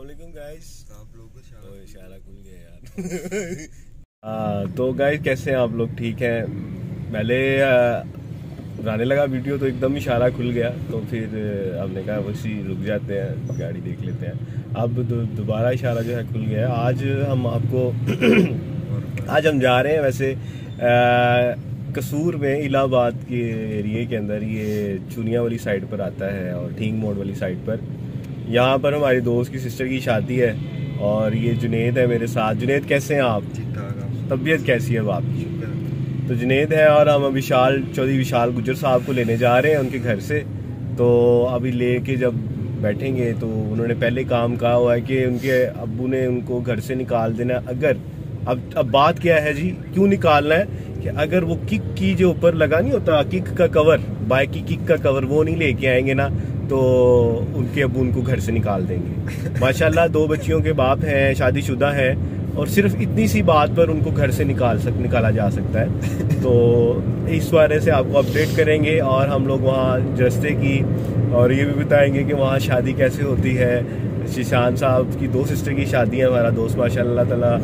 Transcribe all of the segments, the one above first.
अस्सलामुअलैकुम गाइस। आप लोगों को इशारा खुल गया यार। तो गाइस कैसे हैं आप लोग? ठीक हैं? पहले बनाने लगा वीडियो तो एकदम इशारा खुल गया, तो फिर हमने कहा वैसे रुक जाते हैं, गाड़ी देख लेते हैं। अब दोबारा इशारा जो है खुल गया। आज हम आपको आज हम जा रहे हैं वैसे कसूर में, इलाहाबाद के एरिए के अंदर, ये चुनिया वाली साइड पर आता है और ठीक मोड़ वाली साइड पर। यहाँ पर हमारी दोस्त की सिस्टर की शादी है और ये जुनेद है मेरे साथ। जुनेद कैसे हैं आप? ठीक ठाक। तबीयत कैसी है आपकी? तो जुनेद है और हम विशाल चौधरी विशाल गुजर साहब को लेने जा रहे हैं उनके घर से। तो अभी लेके जब बैठेंगे तो उन्होंने पहले काम कहा हुआ है कि उनके अब्बू ने उनको घर से निकाल देना। अगर अब बात क्या है जी, क्यों निकालना है कि अगर वो किक की जो ऊपर लगा नहीं होता, किक का कवर, बाइक की किक का कवर, वो नहीं लेके आएंगे ना तो उनके अब्बू उनको घर से निकाल देंगे। माशाल्लाह 2 बच्चियों के बाप हैं, शादीशुदा हैं, और सिर्फ इतनी सी बात पर उनको घर से निकाला जा सकता है। तो इस बारे से आपको अपडेट करेंगे और हम लोग वहाँ रस्ते की और ये भी बताएंगे कि वहाँ शादी कैसे होती है। शीशान साहब की 2 सिस्टर की शादी है। हमारा दोस्त माशाल्लाह ताला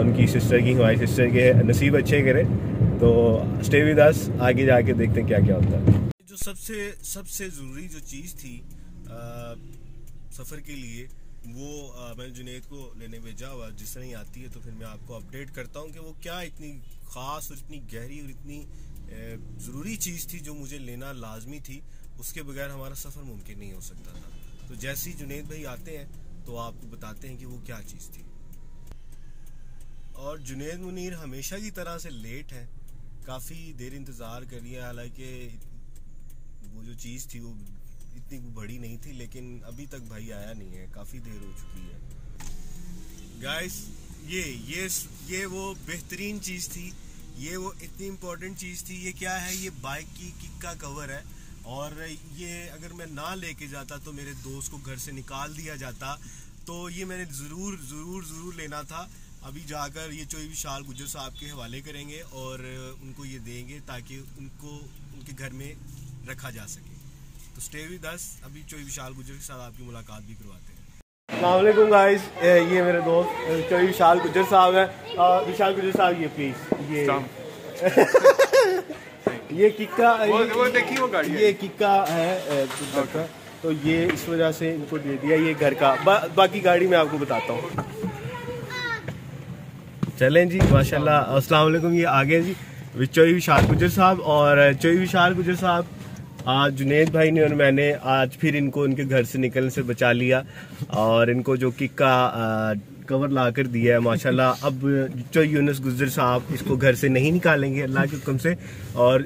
उनकी सिस्टर की, हमारी सिस्टर के नसीब अच्छे करे। तो स्टे विद अस, आगे जाके देखते हैं क्या क्या होता है। जो सबसे ज़रूरी जो चीज़ थी सफ़र के लिए, वो मैंने जुनेद को लेने भेजा हुआ। जिस तरह ही आती है तो फिर मैं आपको अपडेट करता हूँ कि वो क्या इतनी ख़ास और इतनी गहरी और इतनी ज़रूरी चीज़ थी जो मुझे लेना लाजमी थी। उसके बगैर हमारा सफ़र मुमकिन नहीं हो सकता था। तो जैसे ही जुनेद भाई आते हैं तो आपको बताते हैं कि वो क्या चीज़ थी। और जुनेद मुनीर हमेशा की तरह से लेट है, काफ़ी देर इंतज़ार कर लिया। हालांकि वो जो चीज़ थी वो इतनी बड़ी नहीं थी, लेकिन अभी तक भाई आया नहीं है, काफ़ी देर हो चुकी है। गाइस ये वो बेहतरीन चीज़ थी, ये वो इतनी इम्पोर्टेंट चीज़ थी। ये क्या है? ये बाइक की किक का कवर है। और ये अगर मैं ना लेके जाता तो मेरे दोस्त को घर से निकाल दिया जाता। तो ये मैंने ज़रूर लेना था। अभी जाकर ये चौधरी विशाल गुजर साहब के हवाले करेंगे और उनको ये देंगे ताकि उनको उनके घर में रखा जा सके। तो स्टे विद अस, अभी चौधरी विशाल गुजर के साथ आपकी मुलाकात भी करवाते हैं। अस्सलाम वालेकुम गाइस, ये मेरे दोस्त चौधरी विशाल गुजर साहब हैं। विशाल गुजर साहब ये प्लीज ये किक्का, वो देखिए वो गाड़ी, ये किक्का है का, तो ये इस वजह से इनको दे दिया ये घर का। बाकी गाड़ी मैं आपको बताता हूँ। चलें जी, माशाल्लाह। अस्सलाम वालेकुम, ये आगे जी चौधरी विशाल गुजर साहब। और चौधरी विशाल गुजर साहब आज जुनेद भाई ने और मैंने आज फिर इनको इनके घर से निकलने से बचा लिया और इनको जो किक का कवर ला कर दिया है माशाल्लाह। अब चौधरी यूनुस गुजर साहब इसको घर से नहीं निकालेंगे अल्लाह के हुक्म से। और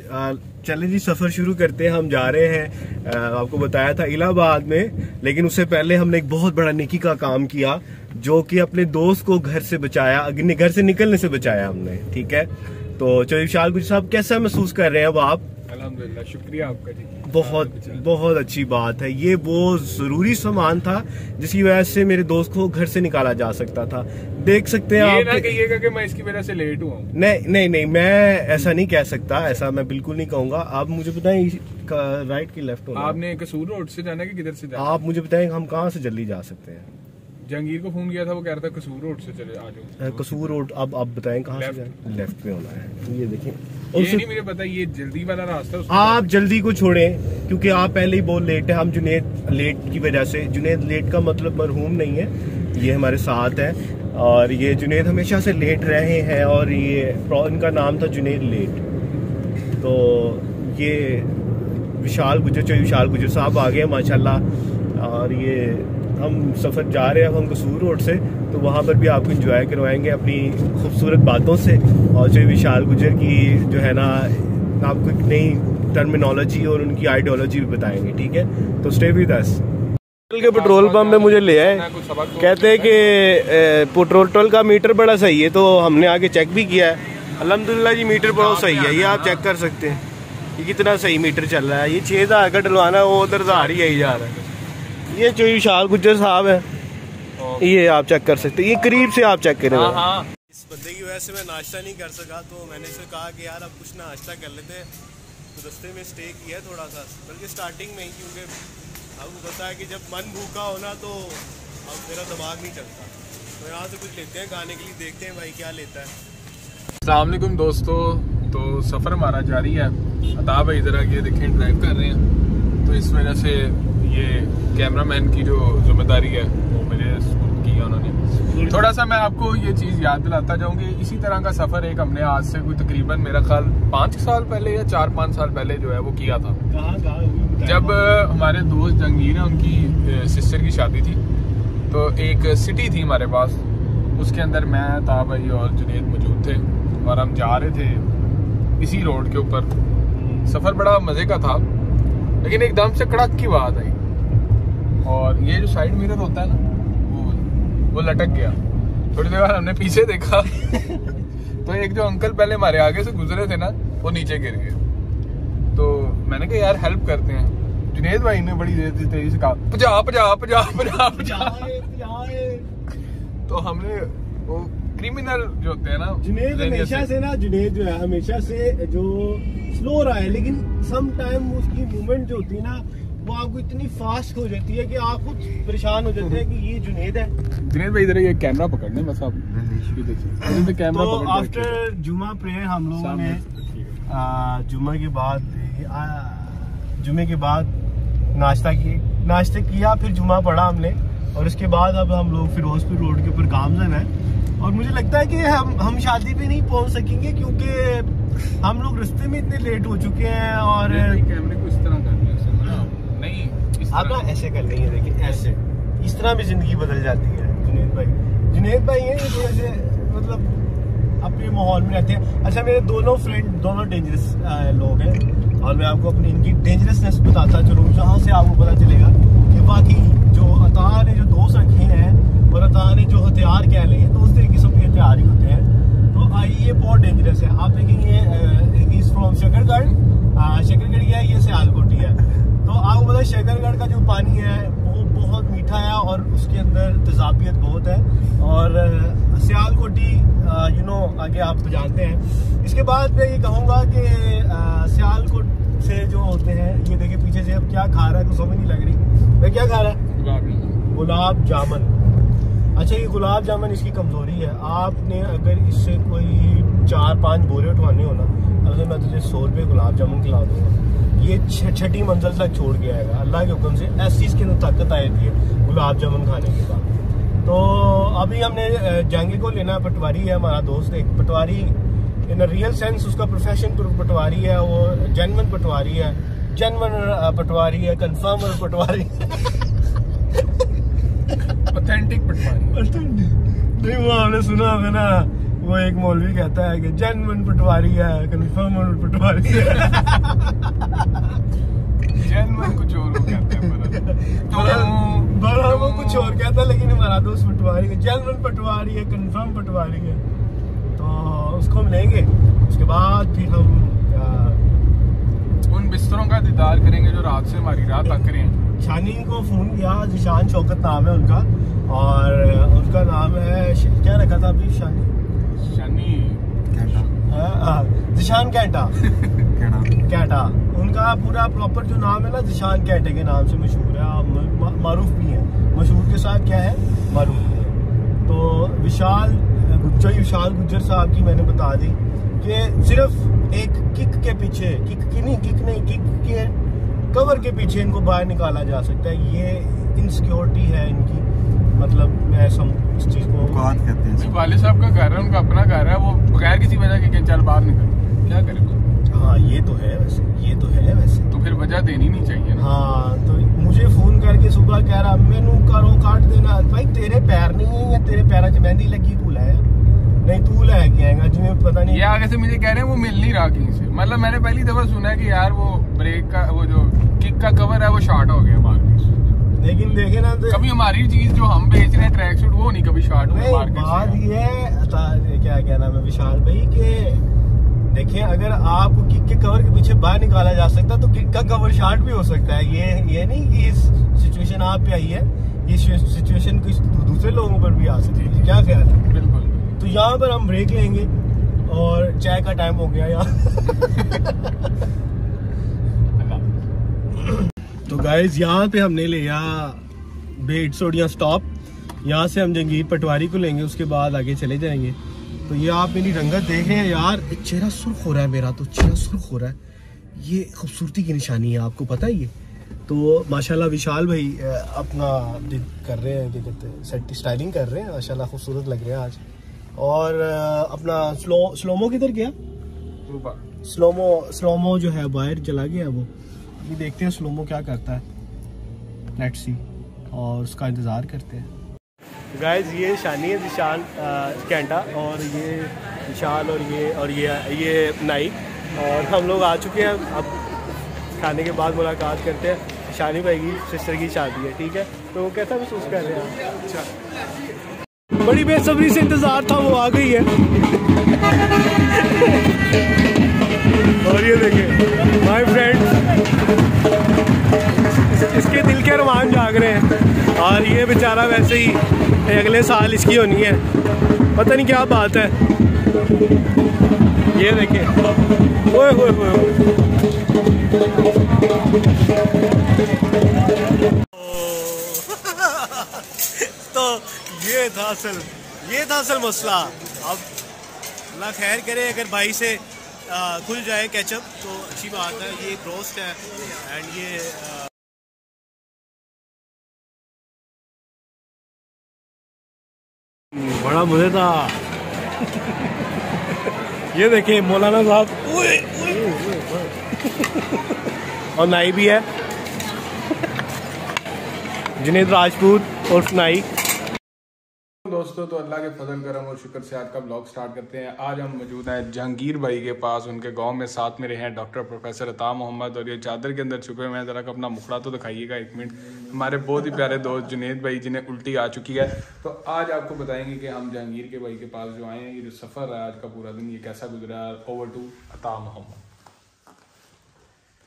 चलें जी, सफ़र शुरू करते हैं। हम जा रहे हैं, आपको बताया था, इलाहाबाद में, लेकिन उससे पहले हमने एक बहुत बड़ा नेकी का काम किया, जो कि अपने दोस्त को घर से बचाया, घर से निकलने से बचाया हमने। ठीक है, तो चौधरी विशाल गुजर साहब कैसा महसूस कर रहे हैं अब आप? अल्हम्दुलिल्लाह, शुक्रिया आपका जी। बहुत अच्छी बात है। ये वो जरूरी सामान था जिसकी वजह से मेरे दोस्त को घर से निकाला जा सकता था। देख सकते हैं आप। ना कहिएगा कि मैं इसकी वजह से लेट हुआ हूं। नहीं, मैं ऐसा नहीं कह सकता, ऐसा मैं बिल्कुल नहीं कहूंगा। आप मुझे बताएं राइट की लेफ्ट होना? आपने कसूर रोड से जाना कि किधर से जाना? आप मुझे बताएं हम कहाँ से जल्दी जा सकते हैं? जहांगीर को फोन किया था, वो कह रहा था कसूर रोड से चले आ जाओ। कसूर रोड, अब आप बताएं कहाँ से जाएं? लेफ्ट में होना है। ये देखें, ये नहीं मुझे पता, ये जल्दी वाला रास्ता है। आप जल्दी को छोड़ें क्योंकि आप पहले ही बहुत लेट है। हम जुनेद लेट की वजह से, जुनेद लेट का मतलब मरहूम नहीं है, ये हमारे साथ है। और ये जुनेद हमेशा से लेट रहे हैं और ये इनका नाम था जुनेद लेट। तो ये विशाल गुजर साहब आ गए माशाल्लाह। और ये हम सफ़र जा रहे हैं, अब हम कसूर रोड से, तो वहाँ पर भी आपको एंजॉय करवाएंगे अपनी खूबसूरत बातों से। और जो विशाल गुजर की जो है ना, आपको एक नई टर्मिनोलॉजी और उनकी आइडियोलॉजी भी बताएंगे। ठीक है, तो स्टे विद अस। के पेट्रोल पंप में मुझे ले आए, कहते हैं कि पेट्रोल का मीटर बड़ा सही है, तो हमने आगे चेक भी किया है। अल्हम्दुलिल्लाह जी, मीटर बहुत सही है। ये आप चेक कर सकते हैं, ये कितना सही मीटर चल रहा है। ये 6000 का डलवाना है, वो उधर 1000 ही आई जा रहा है। ये जो विशाल गुजर साहब है, ये आप चेक कर सकते हैं, ये करीब से आप चेक करें। इस बंदे की वजह से मैं नाश्ता नहीं कर सका, तो मैंने इसे कहा कि यार अब कुछ नाश्ता कर लेते हैं। तो रास्ते में स्टे किया थोड़ा सा, बल्कि स्टार्टिंग में ही, क्योंकि आपको पता है कि जब मन भूखा होना तो अब मेरा दिमाग नहीं चलता, तो यहाँ से कुछ लेते हैं खाने के लिए, देखते हैं भाई क्या लेता है। अस्सलाम वालेकुम दोस्तों, तो सफ़र हमारा जारी है। अता भाई ज़रा ये देखें ड्राइव कर रहे हैं, तो इस वजह से ये कैमरामैन की जो जिम्मेदारी है वो मेरे की है उन्होंने। थोड़ा सा मैं आपको ये चीज़ याद दिलाता जाऊँगी, इसी तरह का सफ़र एक हमने आज से कोई तकरीबन मेरा ख्याल 5 साल पहले या 4-5 साल पहले जो है वो किया था। जब हमारे दोस्त जंगीर हैं, उनकी सिस्टर की शादी थी, तो एक सिटी थी हमारे पास, उसके अंदर मैं, ता भाई और जुनेद मौजूद थे और हम जा रहे थे इसी रोड के ऊपर। सफ़र बड़ा मज़े का था, लेकिन एकदम से कड़क की बात आई और ये जो साइड मिरर होता है ना वो लटक गया। थोड़ी देर बाद हमने पीछे देखा तो एक जो अंकल पहले हमारे आगे से गुजरे थे ना, वो नीचे गिर गए। तो मैंने कहा यार हेल्प करते हैं। जुनेद भाई ने बड़ी देर तेजी से कहा पजा पजा पजा पजा पजा। तो हमने वो क्रिमिनल जो होते हैं ना, जुनेद हमेशा से ना, जुनेद जो है हमेशा से जो स्लो रहा है, लेकिन सम टाइम उसकी मूवमेंट जो होती है ना वो आपको इतनी फास्ट हो जाती है कि आप खुद परेशान हो जाते हैं कि ये जुनेद है। जुनेद भाई इधर ये कैमरा पकड़ने बस आप कैमरा। तो आफ्टर जुमा प्रेयर हम लोगों ने जुमे के बाद नाश्ता किया, फिर जुमा पढ़ा हमने, और उसके बाद अब हम लोग फिरोजपुर रोड के ऊपर गामजन है। और मुझे लगता है कि हम शादी पे नहीं पहुंच सकेंगे क्योंकि हम लोग रास्ते में इतने लेट हो चुके हैं। और कैमरे को इस तरह कर नहीं, आप ना ऐसे कर लेंगे, देखिए ऐसे, इस तरह भी जिंदगी बदल जाती है। जुनेद भाई है थोड़े से मतलब अपने माहौल में रहते हैं। अच्छा, मेरे दोनों फ्रेंड दोनों डेंजरस लोग हैं और मैं आपको अपनी इनकी डेंजरसनेस बताता चलूँ, जहाँ से आपको पता चलेगा कि बाकी जो अता ने जो दोस्त रखे हैं और अता ने जो हथियार कह लें, दोस्त एक किस्म के हथियार ही होते हैं। तो ये बहुत डेंजरस है। आप देखेंगे इज फ्रॉम शकरगढ़ गया, ये सियालकोटी है। तो आपको पता है शकरगढ़ का जो पानी है वो बहुत मीठा है और उसके अंदर तेजाबियत बहुत है। और सियालकोटी आगे आप तो जानते हैं। इसके बाद मैं ये कहूँगा कि सियालकोट से जो होते हैं, ये देखिए पीछे से अब क्या खा रहा है कुछ समझ नहीं लग रही। मैं क्या खा रहा है? गुलाब जामुन। अच्छा, ये गुलाब जामुन इसकी कमजोरी है। आपने अगर इससे कोई 4-5 बोरे उठवाने हो ना, अगर मैं तुझे 100 रुपये गुलाब जामुन खिला दूंगा, ये 6ठी मंजिल तक छोड़ के आएगा अल्लाह के हुक्म से। ऐसी इसके अंदर ताकत आई थी गुलाब जामुन खाने के बाद। तो अभी हमने जांगे को लेना, पटवारी है हमारा दोस्त, एक पटवारी इन रियल सेंस, उसका प्रोफेशन पटवारी है, वो जेन्युइन पटवारी है, पटवारी है, कंफर्म पटवारी ऑथेंटिक पटवारी नहीं। वो हमने सुना है ना, वो एक मौलवी कहता है कि जेन्युइन पटवारी है, कंफर्म पटवारी है। जेन्युइन कुछ और कहते हैं वो कुछ और कहता है, लेकिन हमारा दोस्त पटवारी है, जेन्युइन पटवारी है, कंफर्म पटवारी है। तो उसको हम लेंगे, उसके बाद फिर हम उन बिस्तरों का दीदार करेंगे जो रात से हमारी रात तक रहे हैं। शानीन को फोन किया, जिशान शौकत नाम है उनका, और उनका नाम है क्या रखा था अभी? जिशान कैंटा उनका पूरा प्रॉपर जो नाम है ना, जिशान कैंटे के नाम से मशहूर है, मारूफ भी है। मशहूर के साथ क्या है? मारूफ भी है। तो विशाल गुज्जर साहब की मैंने बता दी कि सिर्फ एक किक के कवर के पीछे इनको बाहर निकाला जा सकता है। ये इनसिक्योरिटी है इनकी, मतलब मैं इस चीज को कहते हैं। वाले साहब का घर है, उनका अपना घर है, वो बगैर किसी वजह के चल बाहर निकल, क्या करेगा? हाँ, ये तो है वैसे। तो फिर वजह देनी नहीं चाहिए ना। हाँ, तो मुझे फोन करके सुबह कह रहा मैनू करो काट देना। भाई तेरे पैर नहीं है या तेरे पैर च मेहंदी लगी, तू लाया नहीं, तू लेके आएगा जिन्हें पता नहीं। ये आगे से मुझे कह रहे हैं वो मिल नहीं रहा कहीं से। मतलब मैंने पहली दफा सुना है कि यार वो ब्रेक का वो जो किक का कवर है वो शॉर्ट हो गया मार्केट। लेकिन देखे ना, तो कभी हमारी चीज जो हम बेच रहे हैं ट्रैक सूट, वो नहीं कभी शॉर्ट हुआ मार्केट। बात ये है, क्या कहना है विशाल भाई के, देखिए अगर आपको किक के कवर के पीछे बाहर निकाला जा सकता है तो किक का कवर शॉर्ट भी हो सकता है। ये नहीं कि इस सिचुएशन आप पे आई है, ये सिचुएशन कुछ दूसरे लोगों पर भी आ सकती है। क्या ख्याल है? बिल्कुल। तो यहाँ पर हम ब्रेक लेंगे और चाय का टाइम हो गया यहाँ। तो गाइज यहाँ पे हमने लिया बेड सोडिया स्टॉप यहाँ से हम जंगीर पटवारी को लेंगे, उसके बाद आगे चले जाएंगे। तो ये आप मेरी रंगत देख रहे हैं यार, चेहरा सुर्ख हो रहा है मेरा, तो चेहरा सुर्ख हो रहा है, ये खूबसूरती की निशानी है, आपको पता है ये। तो माशाल्लाह विशाल भाई अपना कर रहे हैं, क्या कहते हैं, सेट स्टाइलिंग कर रहे हैं, माशाल्लाह खूबसूरत लग रहे हैं आज। और अपना स्लोमो किधर गया? स्लोमो जो है बाहर चला गया वो। अभी देखते हैं स्लोमो क्या करता है, लेट्स सी, और उसका इंतज़ार करते हैं। गाइस ये शानी है, विशाल कैंटा, और ये विशाल और ये नाई, और हम लोग आ चुके हैं। अब खाने के बाद मुलाकात करते हैं। शानी भाई की सिस्टर की शादी है, ठीक है, तो कैसा महसूस कर रहे हैं? अच्छा, बड़ी बेसब्री से इंतज़ार था, वो आ गई है। और ये देखें माय फ्रेंड, इसके दिल के अरमान जाग रहे हैं, और ये बेचारा वैसे ही अगले साल इसकी होनी है, पता नहीं क्या बात है। ये देखें, ओए ओए ओए, तो ये था असल मसला। अब अल्लाह खैर करे, अगर भाई से खुल जाए कैचअप तो अच्छी बात है। ये एक रोस्ट है, एंड ये बड़ा मजेदार। ये देखें मौलाना साहब, और नाई भी है, जुनैद राजपूत और नाई। दोस्तों तो अल्लाह के फजल करम और शुक्र से आज का ब्लॉग स्टार्ट करते हैं। आज हम मौजूद हैं जहांगीर भाई के पास, उनके गांव में। साथ में रहे हैं डॉक्टर प्रोफेसर अता मोहम्मद, और ये चादर के अंदर छुपे हुए हैं। ज़रा अपना मुखड़ा तो दिखाइएगा एक मिनट। हमारे बहुत ही प्यारे दोस्त जुनैद भाई, जिन्हें उल्टी आ चुकी है। तो आज आपको बताएंगे कि हम जहांगीर के भाई के पास जो आए हैं, ये जो सफ़र है आज का पूरा दिन, ये कैसा गुजरा है। ओवर टू अता मोहम्मद।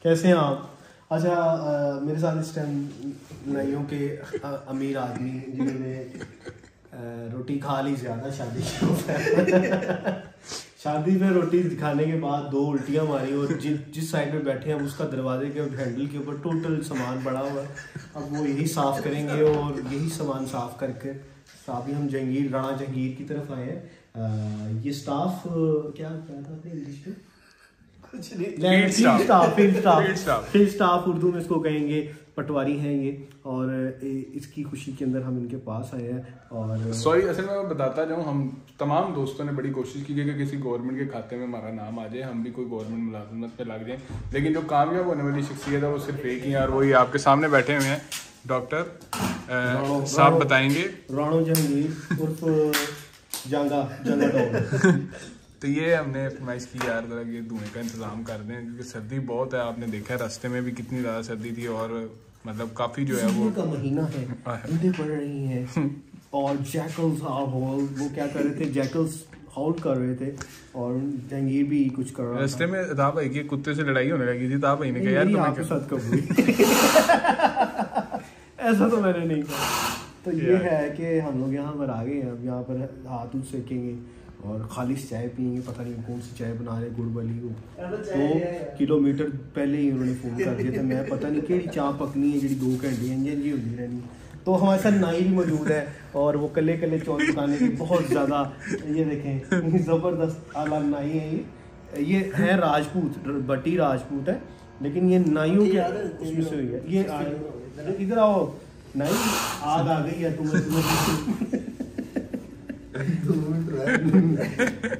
कैसे हैं आप? अच्छा, मेरे साथ इस टाइम नाइयों के अमीर आदमी, जिन्होंने रोटी खा ली ज़्यादा शादी के ऊपर। शादी में रोटी खाने के बाद 2 उल्टियाँ मारी, और जिस साइड पे बैठे हैं उसका दरवाजे के हैंडल के ऊपर टोटल सामान पड़ा हुआ है। अब वो यही साफ़ करेंगे, और यही सामान साफ़ करके अभी हम राणा जहांगीर की तरफ आए हैं। ये स्टाफ क्या कहता था इंग्लिश में? फील्ड स्टाफ उर्दू में इसको कहेंगे, पटवारी हैं ये, और इसकी खुशी के अंदर हम इनके पास आए हैं। और सॉरी, असल में मैं बताता जाऊँ, हम तमाम दोस्तों ने बड़ी कोशिश की कि किसी गवर्नमेंट के खाते में हमारा नाम आ जाए, हम भी कोई गवर्नमेंट मुलाजमत पे लग जाए, लेकिन जो कामयाब होने वाली शख्सियत है वो सिर्फ एक ही है, और वही आपके सामने बैठे हुए हैं डॉक्टर साहब। बताएंगे राणा जहांगीर उर्फ जंगा। तो ये हमने फरमाइश की यार जरा ये धुएं का इंतजाम कर दें, क्योंकि सर्दी बहुत है। आपने देखा है रास्ते में भी कितनी ज़्यादा सर्दी थी, और मतलब काफ़ी जो है वो का महीना है, धूपें पड़ रही हैं, और जैकल्स वो क्या कर रहे थे, जैकल्स हाउल कर रहे थे, और जहांगीर भी कुछ कर रहा था। रास्ते में अता भाई की कुत्ते से लड़ाई होने लगी थी, अता भाई ने कहा यार आपके साथ कब हुई? ऐसा तो मैंने नहीं कहा। तो ये है कि हम लोग यहाँ पर आ गए हैं। अब यहाँ पर हाथ सेकेंगे और खालिश चाय पियेंगे, पता नहीं कौन सी चाय बना रहे, गुड़ वाली को। 2 किलोमीटर पहले ही उन्होंने फ़ोन कर दिया था, मैं पता नहीं कि चाय पकनी है जी 2 घंटे इंजन जी होती रहनी। तो हमारे साथ नाई भी मौजूद है, और वो कले कले चौल पकाने की बहुत ज़्यादा, ये देखें ज़बरदस्त आला नाई है। ये है राजपूत, बटी राजपूत है, लेकिन ये नाइयों के उसमें से हुई है। ये इधर आओ नाई, आग आ गई है तुम्हें।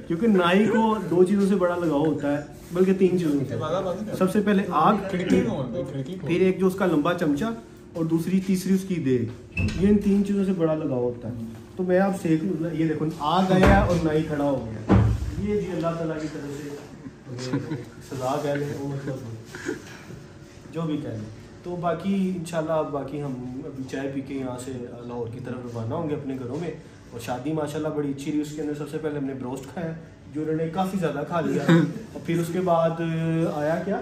क्योंकि नाई को 2 चीज़ों से बड़ा लगाव होता है, बल्कि 3 चीज़ों से। सबसे पहले आग, फिर एक जो उसका लंबा चमचा, और तीसरी उसकी देग। ये इन 3 चीज़ों से बड़ा लगाव होता है। तो मैं आप सेक लूँ, ये देखो आग आया और नाई खड़ा हो गया। ये जी अल्लाह ताला की तरफ से सजा कह लें, वो मतलब जो भी कह लें। तो बाकी इंशाल्लाह बाकी हम अभी चाय पी के यहाँ से लाहौर की तरफ रवाना होंगे अपने घरों में। और शादी माशाल्लाह बड़ी अच्छी रही। उसके अंदर सबसे पहले हमने ब्रोस्ट खाया, जो उन्होंने काफ़ी ज़्यादा खा लिया। और फिर उसके बाद आया क्या,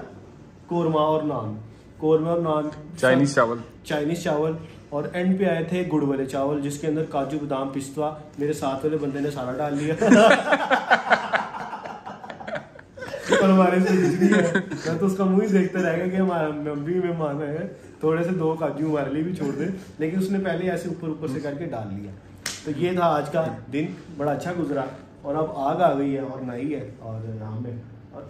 कोरमा और नान, चाइनीज़ चावल, और एंड पे आए थे गुड़ वाले चावल, जिसके अंदर काजू बादाम पिस्ता मेरे साथ वाले बंदे ने सारा डाल लिया। और हमारे से कुछ नहीं है, मैं तो उसका मुँह ही देखते रह गया कि हमारा भी मेहमान है, थोड़े से 2 काजू हमारे लिए भी छोड़ दे, लेकिन उसने पहले ऐसे ऊपर से करके डाल लिया। तो ये था आज का दिन, बड़ा अच्छा गुजरा। और अब आग आ गई है और नाई है और यहाँ में, और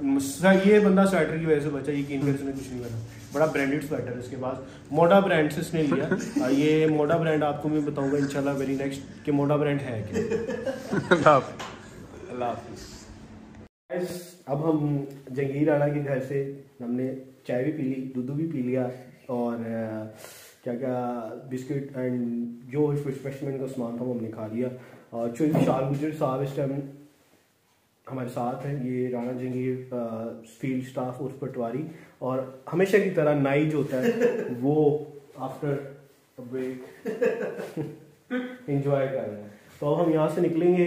ये बंदा स्वेटर की वजह से बचा, यकीन कर इसने कुछ नहीं करा। बड़ा ब्रांडेड स्वेटर है इसके पास, मोडा ब्रांड से इसने लिया। ये मोडा ब्रांड आपको मैं बताऊंगा इंशाल्लाह वेरी नेक्स्ट कि मोडा ब्रांड है क्या। अब हम जंगीर राणा के घर से हमने चाय भी पी ली, दूध भी पी लिया, और क्या क्या बिस्किट एंड जो रिफ्रेशमेंट का सामान था वो हमने खा लिया। और चौधरी विशाल गुजर साहब इस टाइम हमारे साथ हैं, ये राणा जंगीर फील्ड स्टाफ उर्फ पटवारी, और हमेशा की तरह नाई जो होता है वो आफ्टर ब्रेक एंजॉय कर रहे हैं। तो अब हम यहाँ से निकलेंगे,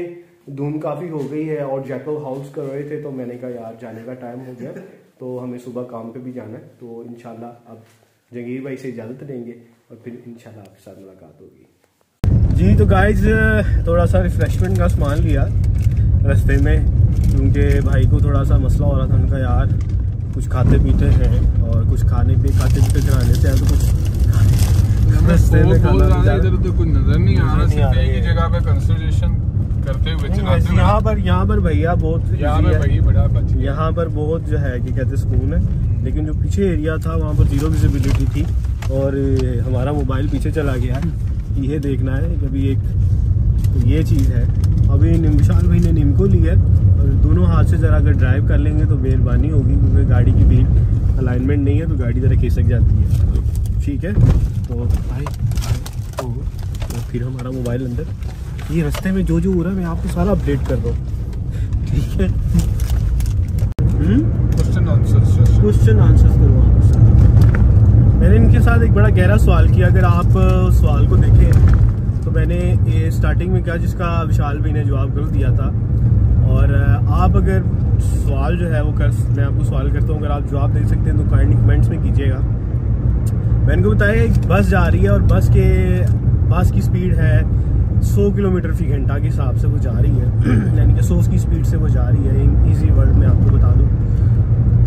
धुंध काफ़ी हो गई है और जैकल हाउस कर रहे थे, तो मैंने कहा यार जाने का टाइम हो गया, तो हमें सुबह काम पे भी जाना है। तो इंशाल्लाह अब जंगीर भाई से इजाज़त लेंगे और फिर इंशाल्लाह आपके साथ मुलाकात होगी। जी तो गाइज थोड़ा सा रिफ्रेशमेंट का सामान लिया रास्ते में, क्योंकि भाई को थोड़ा सा मसला हो रहा था। उनका यार कुछ खाते पीते हैं और कुछ खाते पीते कराने से तो कुछ रास्ते में खाना इधर तो कुछ नजर नहीं आ रहा, सिर्फ एक ही जगह पे कंसंट्रेशन करते हुए चलाते हुए। यहाँ पर भैया बहुत, यहाँ पर बहुत जो है कि कहते सुकून है, लेकिन जो पीछे एरिया था वहाँ पर जीरो विजिबिलिटी थी और हमारा मोबाइल पीछे चला गया। ये देखना है कभी एक, तो ये चीज़ है। अभी विशाल भाई ने निम को लिया और दोनों हाथ से ज़रा अगर ड्राइव कर लेंगे तो मेहरबानी होगी, क्योंकि गाड़ी की व्हील अलाइनमेंट नहीं है तो गाड़ी ज़रा खिसक जाती है। ठीक है, तो भाई तो फिर हमारा मोबाइल अंदर, ये रास्ते में जो हो रहा है मैं आपको सारा अपडेट कर दूँ। ठीक है, क्वेश्चन आंसर्स करूँ आपके। मैंने इनके साथ एक बड़ा गहरा सवाल किया, अगर आप सवाल को देखें तो मैंने ये स्टार्टिंग में कहा जिसका विशाल भाई ने जवाब कर दिया था। और आप अगर सवाल जो है वो मैं आपको सवाल करता हूँ, अगर आप जवाब दे सकते हैं तो काइंडली कमेंट्स में कीजिएगा। मैंने को बताया एक बस जा रही है और बस की स्पीड है 100 किलोमीटर फी घंटा के हिसाब से वो जा रही है, यानी कि 100 की स्पीड से वो जा रही है। इन ईजी वर्ड में आपको बता दूँ।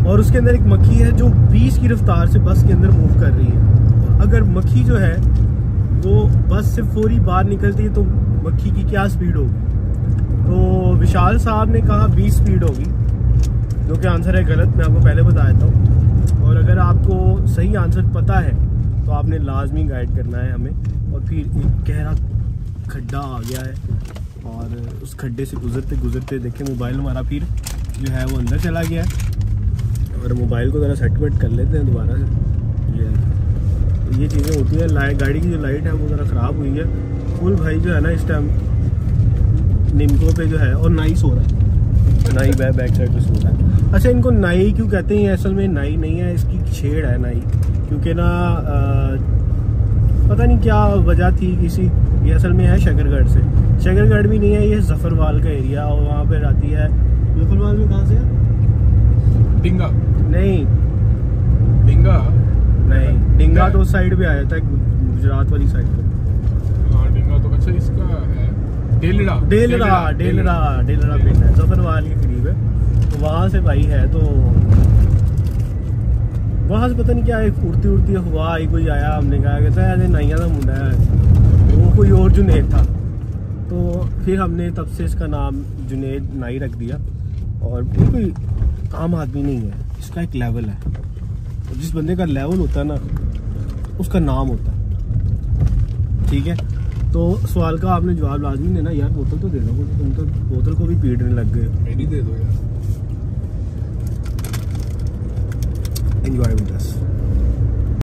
और उसके अंदर एक मक्खी है जो 20 की रफ्तार से बस के अंदर मूव कर रही है। अगर मक्खी जो है वो बस से फौरी बाहर निकलती है तो मक्खी की क्या स्पीड होगी? तो विशाल साहब ने कहा 20 स्पीड होगी, जो कि आंसर है गलत। मैं आपको पहले बता देता हूँ। और अगर आपको सही आंसर पता है तो आपने लाजमी गाइड करना है हमें। और फिर एक गहरा खड्डा आ गया है और उस खड्डे से गुजरते गुजरते देखें मोबाइल हमारा फिर जो है वो अंदर चला गया है। और मोबाइल को ज़रा सेटमेंट कर लेते हैं दोबारा से। ये चीज़ें होती हैं। गाड़ी की जो लाइट है वो ज़रा ख़राब हुई है। फुल भाई जो है ना इस टाइम निमको पे जो है, और नाई सो रहा है, नाई बैक साइड पे सो रहा है। अच्छा, इनको नाई क्यों कहते हैं? असल में नाई नहीं है, इसकी छेड़ है नाई, क्योंकि ना पता नहीं क्या वजह थी किसी। ये असल में है शकरगढ़ से, शकरगढ़ भी नहीं है, ये जफरवाल का एरिया और वहाँ पे आती है। जफरवाल में कहाँ से है? डिंगा नहीं, डिंगा तो उस साइड पे आया था, गुजरात वाली साइड पे। हाँ डिंगा तो अच्छा इसका है डेलरा पिंड है, जफरवाल के करीब है। तो वहाँ से भाई है, तो वहाँ से पता नहीं क्या उड़ती हवा आई, कोई आया, हमने कहा कहता है नाइया का मुंडा है, वो कोई और जुनेद था। तो फिर हमने तब से इसका नाम जुनेद नाई रख दिया। और ये कोई आम आदमी नहीं है, इसका एक लेवल है। और जिस बंदे का लेवल होता है ना उसका नाम होता है। ठीक है, तो सवाल का आपने जवाब लाजमी देना। यार बोतल तो दे दो, तुम तो बोतल को भी पीटने लग गए। मेरी दे दो यार। Enjoy with us.